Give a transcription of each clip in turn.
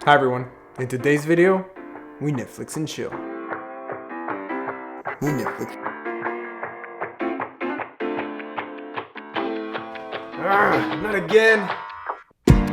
Hi everyone, in today's video, we Netflix and chill. We Netflix. Not again!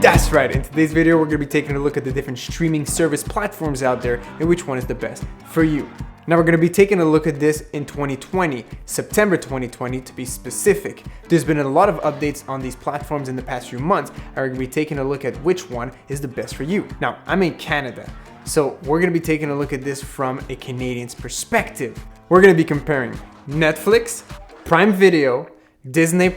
That's right, in today's video we're going to be taking a look at the different streaming service platforms out there and which one is the best for you. Now we're going to be taking a look at this in 2020, September 2020 to be specific. There's been a lot of updates on these platforms in the past few months, and we're going to be taking a look at which one is the best for you. Now, I'm in Canada, so we're going to be taking a look at this from a Canadian's perspective. We're going to be comparing Netflix, Prime Video, Disney+,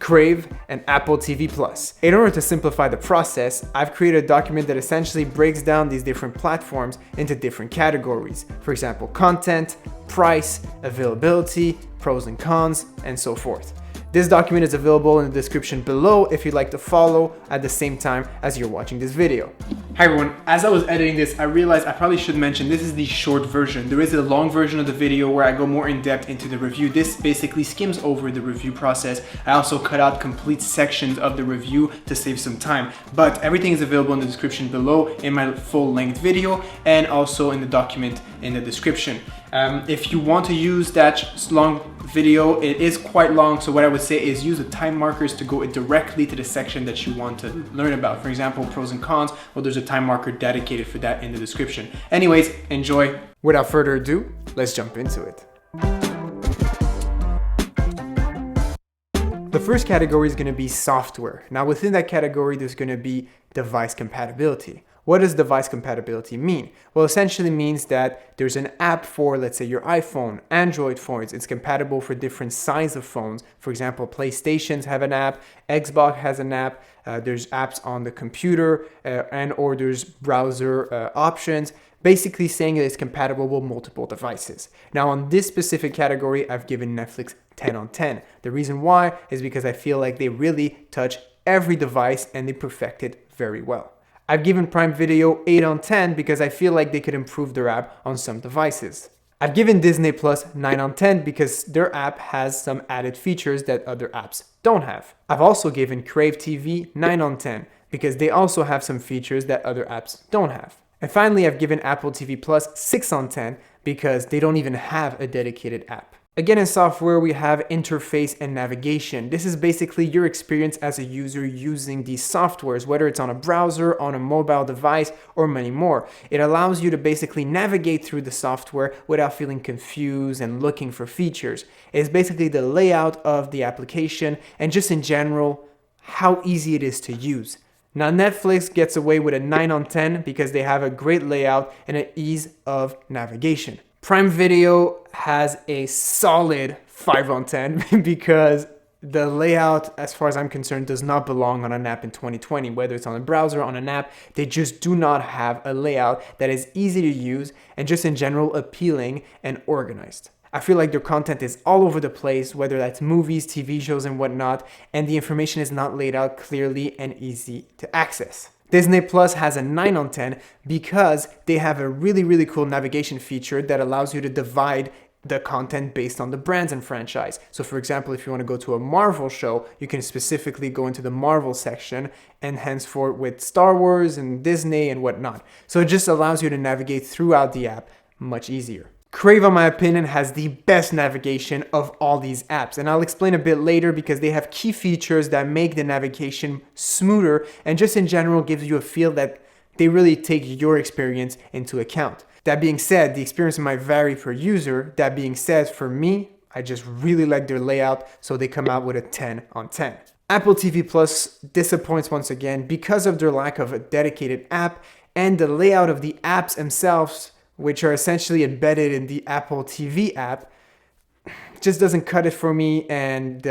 Crave, and Apple TV+. In order to simplify the process, I've created a document that essentially breaks down these different platforms into different categories. For example, content, price, availability, pros and cons, and so forth. This document is available in the description below if you'd like to follow at the same time as you're watching this video. Hi everyone, as I was editing this, I realized I probably should mention this is the short version. There is a long version of the video where I go more in depth into the review. This basically skims over the review process. I also cut out complete sections of the review to save some time, but everything is available in the description below in my full length video and also in the document in the description. If you want to use that long video, it is quite long, so what I would say is use the time markers to go directly to the section that you want to learn about. For example, pros and cons, well, there's a time marker dedicated for that in the description. Anyways, enjoy. Without further ado, let's jump into it. The first category is going to be software. Now within that category, there's going to be device compatibility. What does device compatibility mean? Well, essentially means that there's an app for, let's say, your iPhone, Android phones. It's compatible for different size of phones. For example, PlayStations have an app, Xbox has an app, there's apps on the computer, and or there's browser options. Basically saying that it's compatible with multiple devices. Now on this specific category, I've given Netflix 10 on 10. The reason why is because I feel like they really touch every device and they perfect it very well. I've given Prime Video 8 on 10 because I feel like they could improve their app on some devices. I've given Disney Plus 9 on 10 because their app has some added features that other apps don't have. I've also given Crave TV 9 on 10 because they also have some features that other apps don't have. And finally, I've given Apple TV Plus 6 on 10 because they don't even have a dedicated app. Again, in software, we have interface and navigation. This is basically your experience as a user using these softwares, whether it's on a browser, on a mobile device, or many more. It allows you to basically navigate through the software without feeling confused and looking for features. It's basically the layout of the application and just in general, how easy it is to use. Now, Netflix gets away with a 9 on 10 because they have a great layout and an ease of navigation. Prime Video has a solid 5 on 10 because the layout, as far as I'm concerned, does not belong on an app in 2020. Whether it's on a browser, on an app, they just do not have a layout that is easy to use and just in general appealing and organized. I feel like their content is all over the place, whether that's movies, TV shows, and whatnot, and the information is not laid out clearly and easy to access. Disney Plus has a 9 on 10 because they have a really cool navigation feature that allows you to divide the content based on the brands and franchise. So for example, if you want to go to a Marvel show, you can specifically go into the Marvel section and henceforth with Star Wars and Disney and whatnot. So it just allows you to navigate throughout the app much easier. Crave, in my opinion, has the best navigation of all these apps, and I'll explain a bit later because they have key features that make the navigation smoother and just in general gives you a feel that they really take your experience into account. That being said, the experience might vary per user. That being said, for me, I just really like their layout, so they come out with a 10 on 10. Apple TV Plus disappoints once again because of their lack of a dedicated app and the layout of the apps themselves, which are essentially embedded in the Apple TV app, just doesn't cut it for me, and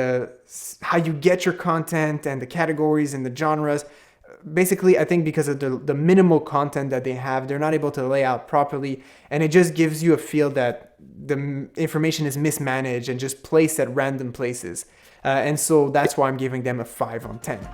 how you get your content and the categories and the genres. Basically, I think because of the minimal content that they have, they're not able to lay out properly, and it just gives you a feel that the information is mismanaged and just placed at random places. And so that's why I'm giving them a 5 on 10.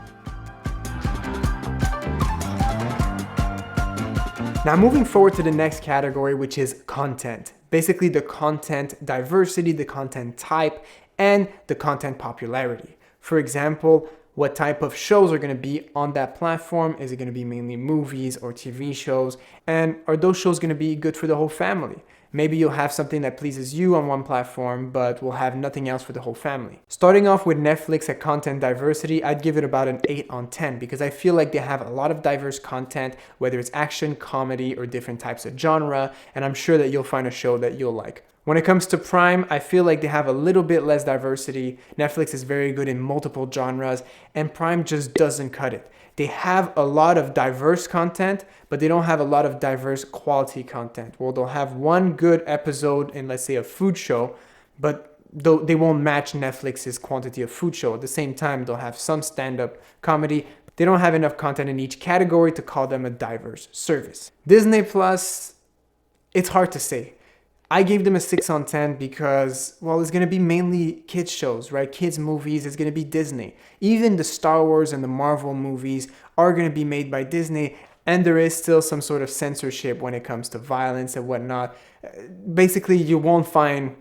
Now moving forward to the next category, which is content. Basically the content diversity, the content type, and the content popularity. For example, what type of shows are going to be on that platform. Is it going to be mainly movies or TV shows? And are those shows going to be good for the whole family? Maybe you'll have something that pleases you on one platform, but will have nothing else for the whole family. Starting off with Netflix at content diversity, I'd give it about an 8 on 10 because I feel like they have a lot of diverse content, whether it's action, comedy, or different types of genre, and I'm sure that you'll find a show that you'll like. When it comes to Prime, I feel like they have a little bit less diversity. Netflix is very good in multiple genres, and Prime just doesn't cut it. They have a lot of diverse content, but they don't have a lot of diverse quality content. Well, they'll have one good episode in, let's say, a food show, but they won't match Netflix's quantity of food show. At the same time, they'll have some stand-up comedy. They don't have enough content in each category to call them a diverse service. Disney Plus, it's hard to say. I gave them a 6 on 10 because, well, it's going to be mainly kids shows, right? Kids movies, it's going to be Disney. Even the Star Wars and the Marvel movies are going to be made by Disney, and there is still some sort of censorship when it comes to violence and whatnot. Basically, you won't find,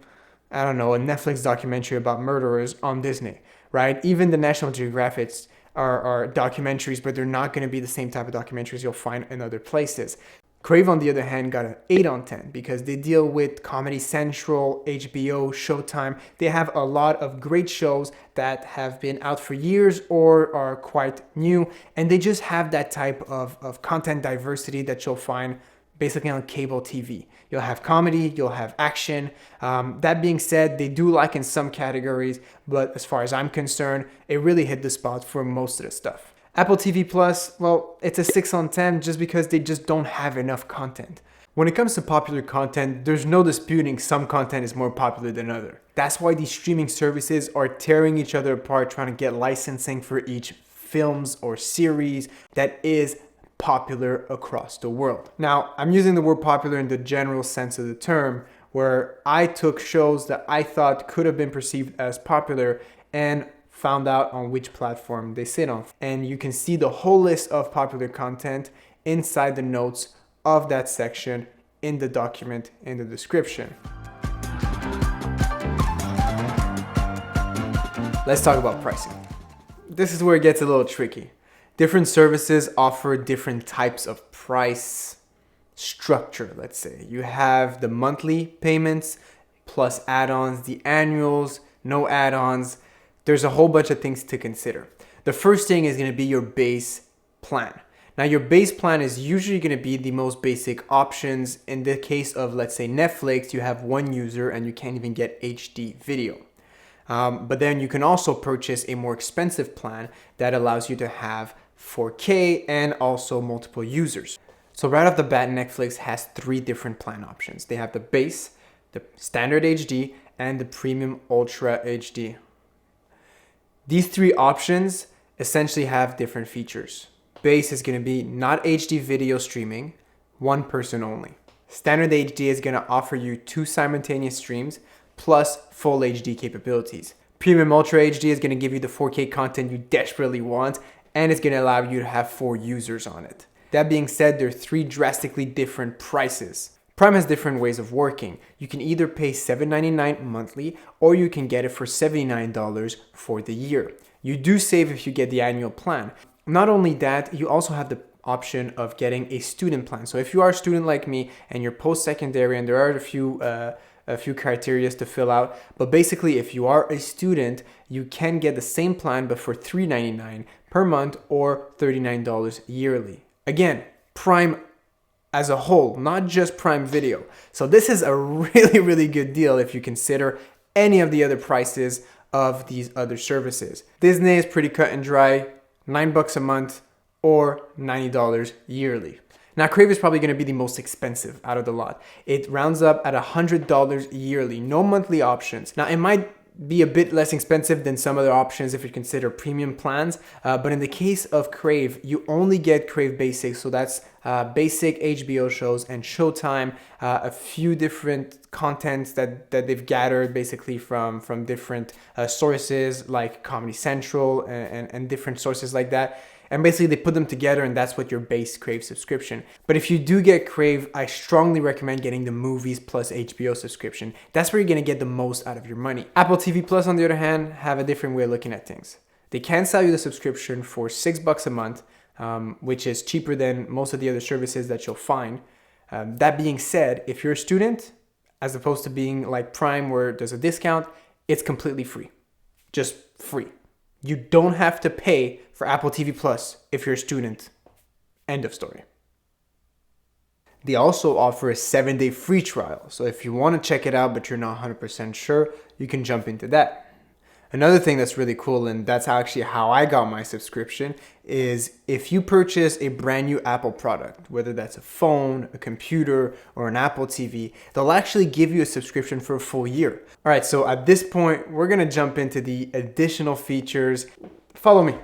I don't know, a Netflix documentary about murderers on Disney, right? Even the National Geographics are documentaries, but they're not going to be the same type of documentaries you'll find in other places. Crave, on the other hand, got an 8 on 10 because they deal with Comedy Central, HBO, Showtime. They have a lot of great shows that have been out for years or are quite new, and they just have that type of content diversity that you'll find basically on cable TV. You'll have comedy, you'll have action. That being said, they do lack in some categories, but as far as I'm concerned, it really hit the spot for most of the stuff. Apple TV Plus, well, it's a 6 on 10 just because they just don't have enough content. When it comes to popular content, there's no disputing some content is more popular than other. That's why these streaming services are tearing each other apart, trying to get licensing for each films or series that is popular across the world. Now, I'm using the word popular in the general sense of the term, where I took shows that I thought could have been perceived as popular and found out on which platform they sit on. And you can see the whole list of popular content inside the notes of that section in the document in the description. Let's talk about pricing. This is where it gets a little tricky. Different services offer different types of price structure, let's say. You have the monthly payments plus add-ons, the annuals, no add-ons. There's a whole bunch of things to consider. The first thing is going to be your base plan. Now, your base plan is usually going to be the most basic options. In the case of, let's say, Netflix, you have one user and you can't even get HD video. But then you can also purchase a more expensive plan that allows you to have 4K and also multiple users. So right off the bat, Netflix has 3 different plan options. They have the base, the standard HD, and the premium ultra HD. These 3 options essentially have different features. Base is going to be not HD video streaming, one person only. Standard HD is going to offer you 2 simultaneous streams plus full HD capabilities. Premium Ultra HD is going to give you the 4K content you desperately want, and it's going to allow you to have 4 users on it. That being said, there are 3 drastically different prices. Prime has different ways of working. You can either pay $7.99 monthly or you can get it for $79 for the year. You do save if you get the annual plan. Not only that, you also have the option of getting a student plan. So if you are a student like me and you're post-secondary, and there are a few criteria to fill out, but basically if you are a student, you can get the same plan but for $3.99 per month or $39 yearly. Again, Prime as a whole, not just Prime Video. So this is a really, really good deal if you consider any of the other prices of these other services. Disney is pretty cut and dry, $9 a month or $90 yearly. Now, Crave is probably going to be the most expensive out of the lot. It rounds up at $100 yearly, no monthly options. Now, it might be a bit less expensive than some other options if you consider premium plans. But in the case of Crave, you only get Crave Basic. So that's basic HBO shows and Showtime, a few different contents that they've gathered basically from different sources like Comedy Central and different sources like that. And basically they put them together and that's what your base Crave subscription. But if you do get Crave, I strongly recommend getting the movies plus HBO subscription. That's where you're gonna get the most out of your money. Apple TV Plus, on the other hand, have a different way of looking at things. They can sell you the subscription for $6 a month, which is cheaper than most of the other services that you'll find. That being said, if you're a student, as opposed to being like Prime where there's a discount, it's completely free. Just free. You don't have to pay for Apple TV Plus if you're a student. End of story. They also offer a 7-day free trial. So if you want to check it out, but you're not 100% sure, you can jump into that. Another thing that's really cool, and that's actually how I got my subscription, is if you purchase a brand new Apple product, whether that's a phone, a computer, or an Apple TV, they'll actually give you a subscription for a full year. All right, so at this point, we're gonna jump into the additional features. Follow me.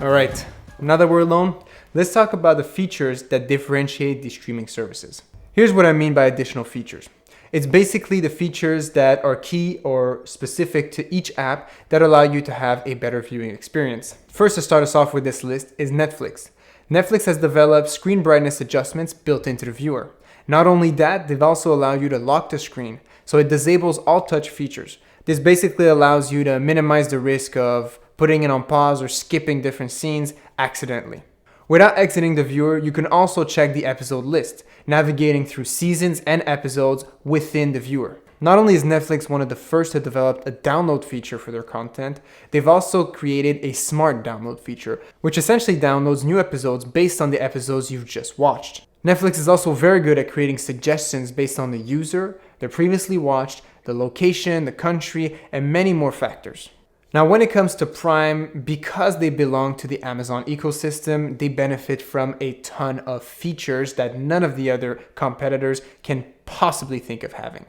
All right, now that we're alone, let's talk about the features that differentiate these streaming services. Here's what I mean by additional features. It's basically the features that are key or specific to each app that allow you to have a better viewing experience. First, to start us off with this list is Netflix. Netflix has developed screen brightness adjustments built into the viewer. Not only that, they've also allowed you to lock the screen, so it disables all touch features. This basically allows you to minimize the risk of putting it on pause or skipping different scenes accidentally. Without exiting the viewer, you can also check the episode list, navigating through seasons and episodes within the viewer. Not only is Netflix one of the first to develop a download feature for their content, they've also created a smart download feature, which essentially downloads new episodes based on the episodes you've just watched. Netflix is also very good at creating suggestions based on the user, their previously watched, the location, the country, and many more factors. Now, when it comes to Prime, because they belong to the Amazon ecosystem, they benefit from a ton of features that none of the other competitors can possibly think of having.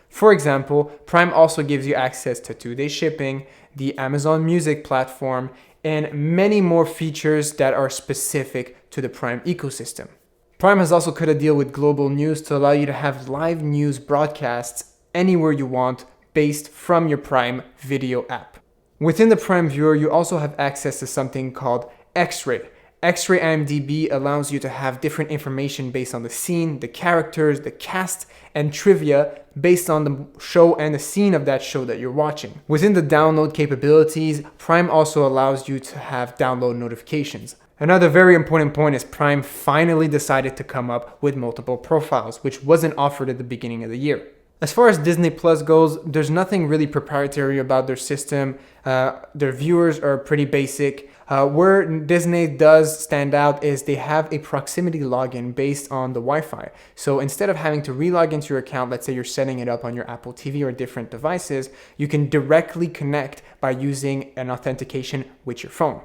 For example, Prime also gives you access to 2-day shipping, the Amazon Music platform, and many more features that are specific to the Prime ecosystem. Prime has also cut a deal with Global News to allow you to have live news broadcasts anywhere you want based from your Prime Video app. Within the Prime viewer, you also have access to something called X-Ray. X-Ray IMDb allows you to have different information based on the scene, the characters, the cast, and trivia based on the show and the scene of that show that you're watching. Within the download capabilities, Prime also allows you to have download notifications. Another very important point is Prime finally decided to come up with multiple profiles, which wasn't offered at the beginning of the year. As far as Disney Plus goes, there's nothing really proprietary about their system. Their viewers are pretty basic. Where Disney does stand out is they have a proximity login based on the Wi-Fi. So instead of having to re-log into your account, let's say you're setting it up on your Apple TV or different devices, you can directly connect by using an authentication with your phone.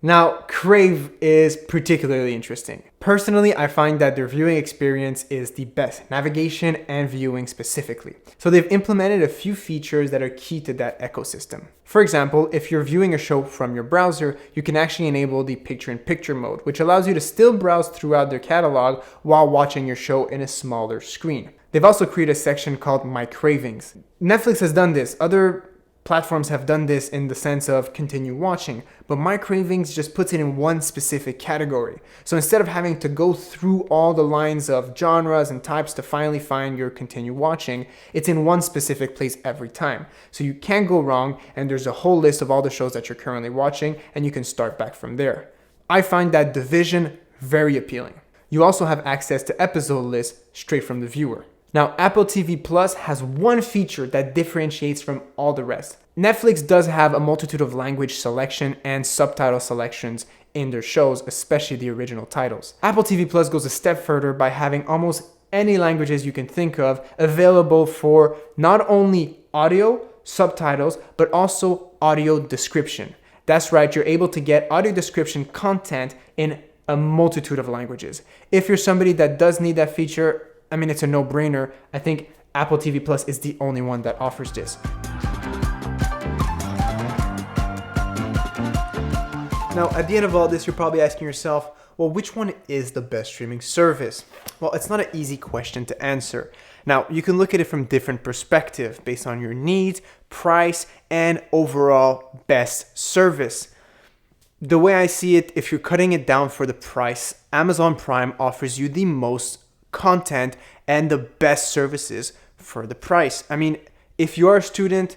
Now, Crave is particularly interesting. Personally, I find that their viewing experience is the best, navigation and viewing specifically. So they've implemented a few features that are key to that ecosystem. For example, if you're viewing a show from your browser, you can actually enable the picture-in-picture mode, which allows you to still browse throughout their catalog while watching your show in a smaller screen. They've also created a section called My Cravings. Netflix has done this. Other platforms have done this in the sense of continue watching, but My Cravings just puts it in one specific category. So instead of having to go through all the lines of genres and types to finally find your continue watching, it's in one specific place every time. So you can't go wrong, and there's a whole list of all the shows that you're currently watching, and you can start back from there. I find that division very appealing. You also have access to episode lists straight from the viewer. Now, Apple TV Plus has one feature that differentiates from all the rest. Netflix does have a multitude of language selection and subtitle selections in their shows, especially the original titles. Apple TV Plus goes a step further by having almost any languages you can think of available for not only audio, subtitles, but also audio description. That's right, you're able to get audio description content in a multitude of languages. If you're somebody that does need that feature, I mean, it's a no-brainer. I think Apple TV Plus is the only one that offers this. Now, at the end of all this, you're probably asking yourself, well, which one is the best streaming service? Well, it's not an easy question to answer. Now, you can look at it from different perspectives based on your needs, price, and overall best service. The way I see it, if you're cutting it down for the price, Amazon Prime offers you the most content and the best services for the price. I mean, if you're a student,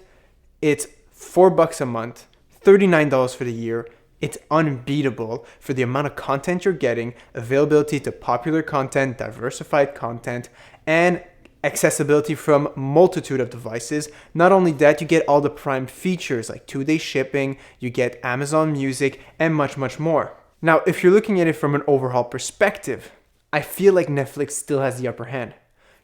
it's $4 a month, $39 for the year. It's unbeatable for the amount of content you're getting, availability to popular content, diversified content, and accessibility from multitude of devices. Not only that, you get all the Prime features like 2-day shipping, you get Amazon Music, and much, much more. Now, if you're looking at it from an overall perspective, I feel like Netflix still has the upper hand.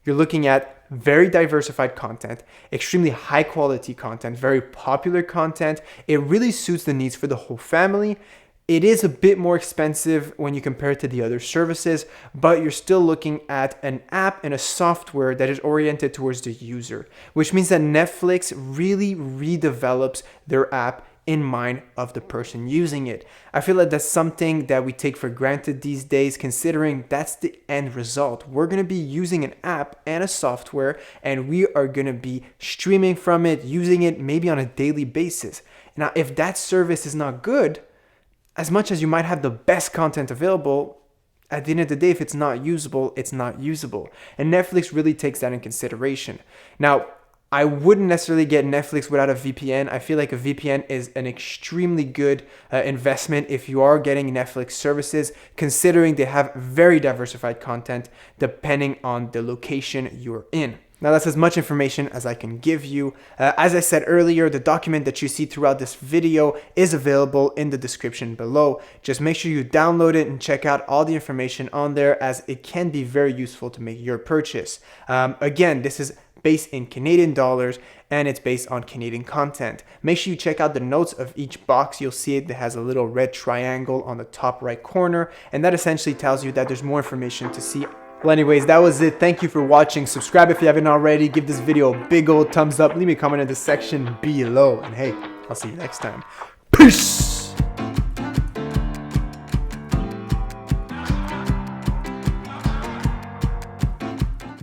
You're looking at very diversified content, extremely high quality content, very popular content. It really suits the needs for the whole family. It is a bit more expensive when you compare it to the other services, but you're still looking at an app and a software that is oriented towards the user, which means that Netflix really redevelops their app in mind of the person using it. I feel like that's something that we take for granted these days, considering that's the end result. We're going to be using an app and a software, and we are going to be streaming from it, using it maybe on a daily basis. Now, if that service is not good, as much as you might have the best content available, at the end of the day, if it's not usable, it's not usable. And Netflix really takes that in consideration. Now, I wouldn't necessarily get Netflix without a VPN. I feel like a VPN is an extremely good investment if you are getting Netflix services, considering they have very diversified content depending on the location you're in. Now, that's as much information as I can give you. As I said earlier, the document that you see throughout this video is available in the description below. Just make sure you download it and check out all the information on there, as it can be very useful to make your purchase. Again, this is based in Canadian dollars, and it's based on Canadian content. Make sure you check out the notes of each box. You'll see it has a little red triangle on the top right corner, and that essentially tells you that there's more information to see. Well, anyways, that was it. Thank you for watching. Subscribe if you haven't already. Give this video a big old thumbs up. Leave me a comment in the section below. And hey, I'll see you next time. Peace!